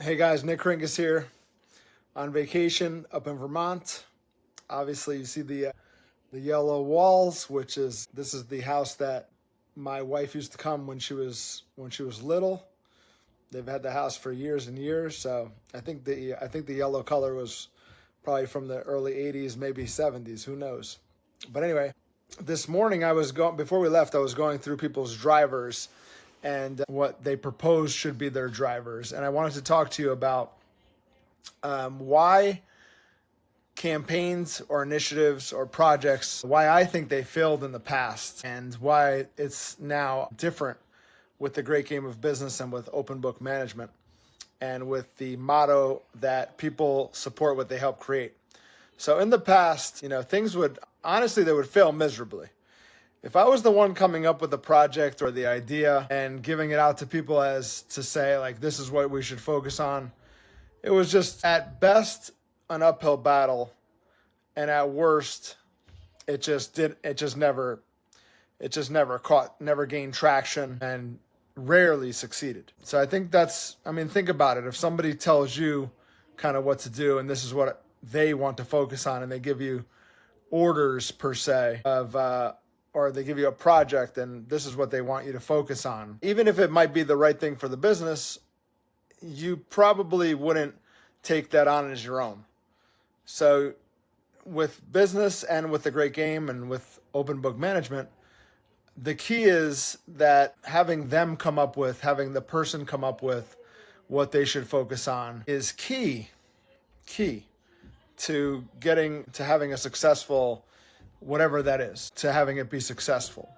Hey guys, Nick Kringas here on vacation up in Vermont. Obviously, you see the yellow walls, this is the house that my wife used to come when she was little. They've had the house for years and years, so I think the yellow color was probably from the early '80s, maybe '70s. Who knows? But anyway, this morning before we left, I was going through people's drivers and what they proposed should be their drivers, and I wanted to talk to you about why campaigns or initiatives or projects, why I think they failed in the past and why it's now different with the great game of business and with open book management and with the motto that people support what they help create. So in the past, things they would fail miserably. If I was the one coming up with the project or the idea and giving it out to people as to say, like, this is what we should focus on, it was just at best an uphill battle, and at worst, it never gained traction and rarely succeeded. So I think think about it. If somebody tells you kind of what to do and this is what they want to focus on, and they give you orders per se or they give you a project and this is what they want you to focus on, even if it might be the right thing for the business, you probably wouldn't take that on as your own. So with business and with the great game and with open book management, the key is that having the person come up with what they should focus on is key to having a successful, whatever that is, to having it be successful.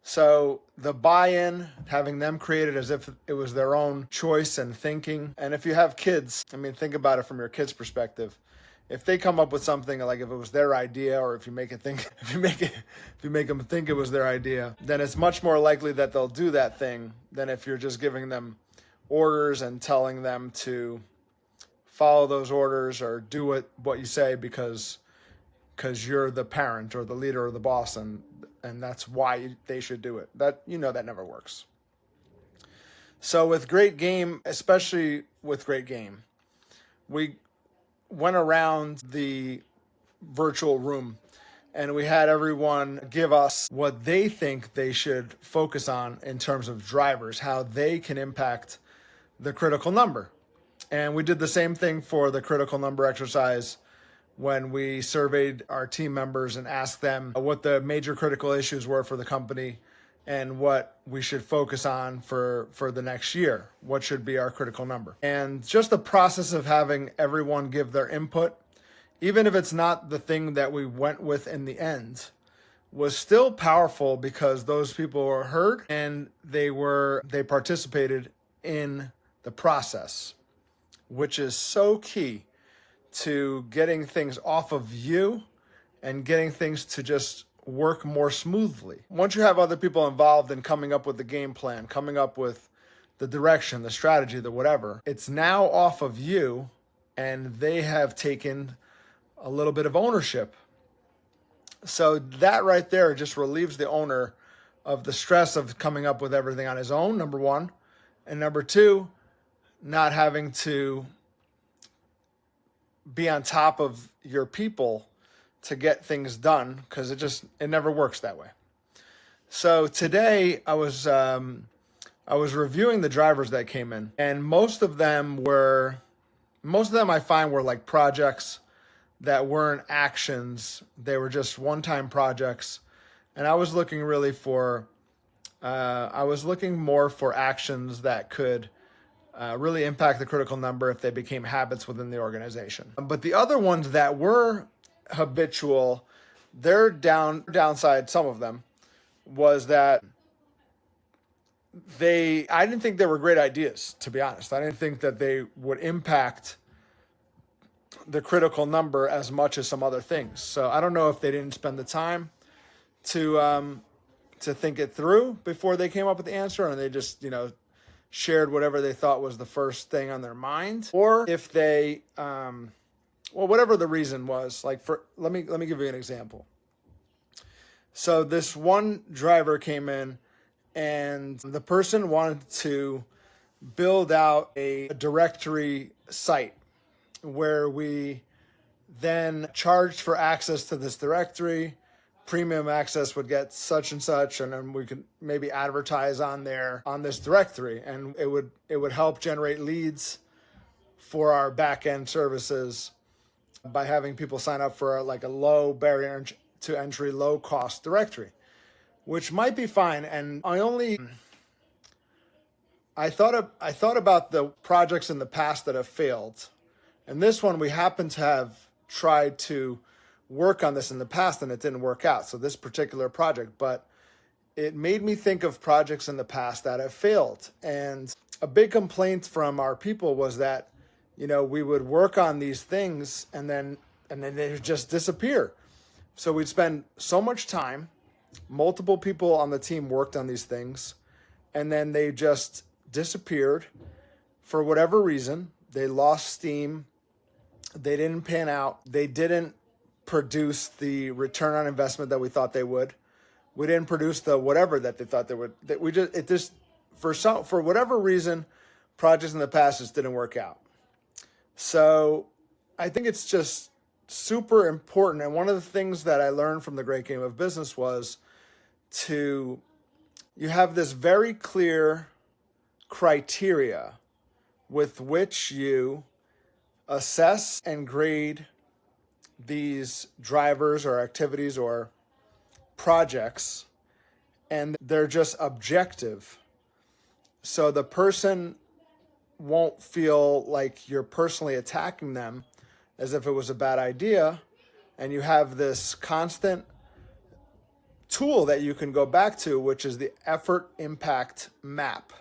So the buy-in, having them create it as if it was their own choice and thinking. And if you have kids, think about it from your kids' perspective. If they come up with something, like if it was their idea, or if you make them think it was their idea, then it's much more likely that they'll do that thing than if you're just giving them orders and telling them to follow those orders or do what you say because you're the parent or the leader or the boss, and that's why they should do it. That never works. So with great game, especially with great game, we went around the virtual room and we had everyone give us what they think they should focus on in terms of drivers, how they can impact the critical number. And we did the same thing for the critical number exercise when we surveyed our team members and asked them what the major critical issues were for the company and what we should focus on for the next year. What should be our critical number? And just the process of having everyone give their input, even if it's not the thing that we went with in the end, was still powerful because those people were heard and they participated in the process, which is so key to getting things off of you and getting things to just work more smoothly. Once you have other people involved in coming up with the game plan, coming up with the direction, the strategy, the whatever, it's now off of you and they have taken a little bit of ownership. So that right there just relieves the owner of the stress of coming up with everything on his own, number one. And number two, not having to be on top of your people to get things done, because it never works that way. So today I was reviewing the drivers that came in, and most of them I find were like projects that weren't actions. They were just one-time projects, and I was looking more for actions that could really impact the critical number if they became habits within the organization. But the other ones that were habitual, their downside, some of them, was that I didn't think they were great ideas, to be honest. I didn't think that they would impact the critical number as much as some other things. So I don't know if they didn't spend the time to think it through before they came up with the answer, and they just, shared whatever they thought was the first thing on their mind, or if they, whatever the reason was. Like, let me give you an example. So this one driver came in, and the person wanted to build out a directory site where we then charged for access to this directory. Premium access would get such and such, and then we could maybe advertise on there on this directory, and it would help generate leads for our back end services by having people sign up for like a low barrier to entry, low cost directory, which might be fine. And I thought about the projects in the past that have failed, and this one we happen to have tried to work on this in the past and it didn't work out. So this particular project, but it made me think of projects in the past that have failed. And a big complaint from our people was that, we would work on these things and then they would just disappear. So we'd spend so much time, multiple people on the team worked on these things, and then they just disappeared for whatever reason. They lost steam. They didn't pan out. They didn't produce the return on investment that we thought they would. We didn't produce the whatever that they thought they would. For whatever reason, projects in the past just didn't work out. So I think it's just super important. And one of the things that I learned from the Great Game of Business was you have this very clear criteria with which you assess and grade these drivers or activities or projects, and they're just objective. So the person won't feel like you're personally attacking them as if it was a bad idea, and you have this constant tool that you can go back to, which is the effort impact map.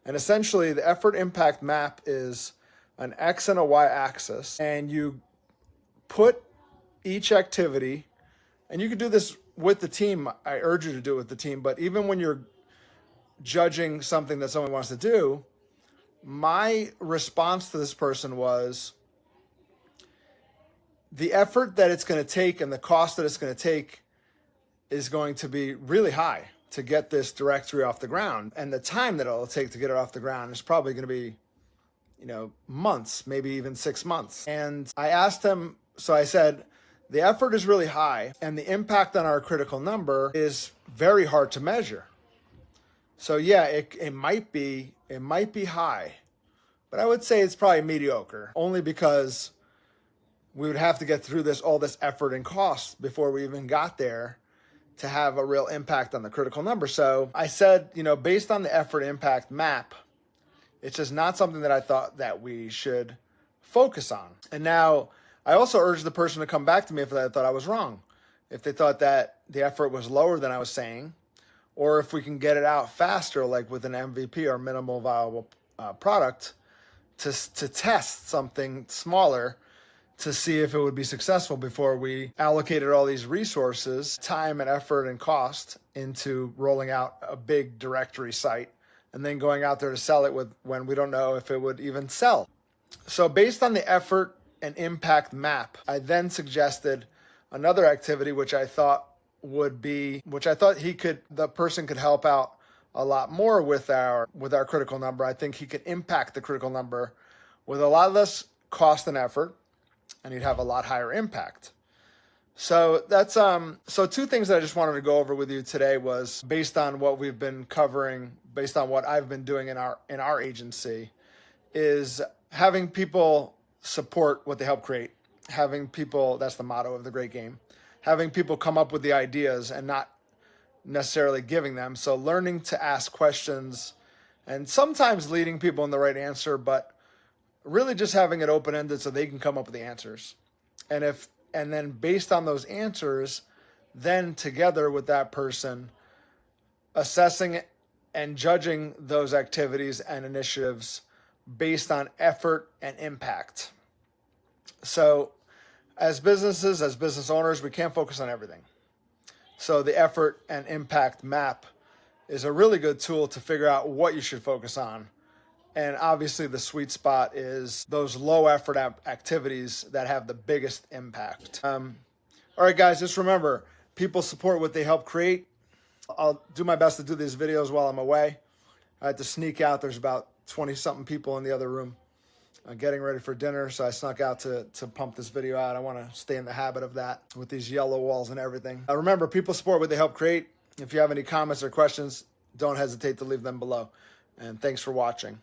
And essentially the effort impact map is an X and a Y axis, and you put each activity, and you can do this with the team. I urge you to do it with the team, but even when you're judging something that someone wants to do, my response to this person was the effort that it's going to take and the cost that it's going to take is going to be really high to get this directory off the ground. And the time that it'll take to get it off the ground is probably going to be, months, maybe even 6 months. And I asked him, so I said, the effort is really high and the impact on our critical number is very hard to measure. So yeah, it might be high, but I would say it's probably mediocre, only because we would have to get through all this effort and cost before we even got there to have a real impact on the critical number. So I said, based on the effort impact map, it's just not something that I thought that we should focus on. And now I also urged the person to come back to me if they thought I was wrong, if they thought that the effort was lower than I was saying, or if we can get it out faster, like with an MVP or minimal viable product, to test something smaller to see if it would be successful before we allocated all these resources, time and effort and cost into rolling out a big directory site and then going out there to sell it when we don't know if it would even sell. So based on the effort and impact map, I then suggested another activity which I thought the person could help out a lot more with our critical number. I think he could impact the critical number with a lot less cost and effort, and he'd have a lot higher impact. So that's so two things that I just wanted to go over with you today was based on what we've been covering, based on what I've been doing in our agency, is having people support what they help create. Having people, that's the motto of the Great Game. Having people come up with the ideas and not necessarily giving them. So learning to ask questions and sometimes leading people in the right answer, but really just having it open-ended so they can come up with the answers. And then based on those answers, then together with that person, assessing and judging those activities and initiatives based on effort and impact. So as business owners, we can't focus on everything. So the effort and impact map is a really good tool to figure out what you should focus on. And obviously the sweet spot is those low effort activities that have the biggest impact. All right, guys, just remember, people support what they help create. I'll do my best to do these videos while I'm away. I had to sneak out. There's about 20-something people in the other room getting ready for dinner, so I snuck out to pump this video out. I want to stay in the habit of that with these yellow walls and everything. Remember, people support what they help create. If you have any comments or questions, don't hesitate to leave them below. And thanks for watching.